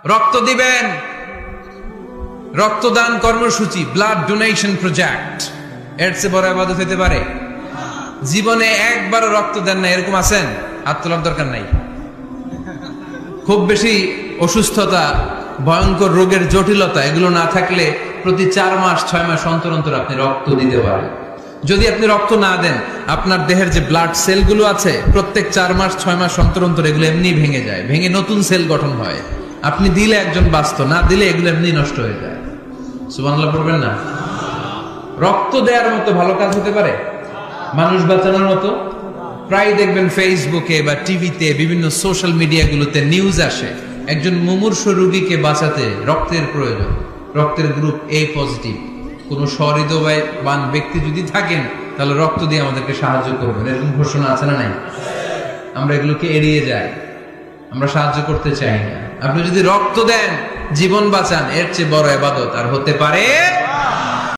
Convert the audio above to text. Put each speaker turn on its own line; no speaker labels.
রক্ত দিবেন। রক্তদান কর্মসূচি, ব্লাড ডোনেশন প্রজেক্ট, এর চেয়ে বড় ইবাদত হতে পারে? জীবনে একবারও রক্ত দেন না এরকম আছেন? হাত তোলার দরকার নাই। খুব বেশি অসুস্থতা, ভয়ঙ্কর রোগের জটিলতা এগুলো না থাকলে প্রতি 4 মাস 6 মাস অন্তর অন্তর আপনি রক্ত দিতে পারেন। যদি আপনি রক্ত না দেন, আপনার দেহের যে ব্লাড সেলগুলো আছে প্রত্যেক 4 মাস 6 মাস অন্তর অন্তর এগুলো এমনি ভেঙে যায়, ভেঙে নতুন সেল গঠন হয়। আপনি দিলে একজন বাঁচত, না দিলে এগুলো এমনি নষ্ট হয়ে যায়। সুবহানাল্লাহ পড়বেন না? রক্ত দেওয়ার মতো ভালো কাজ হতে পারে? মানুষ বাঁচানোর মতো? প্রায় দেখবেন ফেসবুকে বা টিভিতে বিভিন্ন সোশ্যাল মিডিয়াগুলোতে নিউজ আসে, একজন মুমূর্ষ রোগীকে বাঁচাতে রক্তের প্রয়োজন, রক্তের গ্রুপ এ পজিটিভ। কোন সহৃদয়বান ব্যক্তি যদি থাকেন তাহলে রক্ত দিয়ে আমাদেরকে সাহায্য করবেন, এরকম ঘোষণা আছে না নাই? আমরা এগুলোকে এড়িয়ে যাই, আমরা সাহায্য করতে চাই না। আপনি যদি রক্ত দেন, জীবন বাঁচান, এর চেয়ে বড় ইবাদত আর হতে পারে?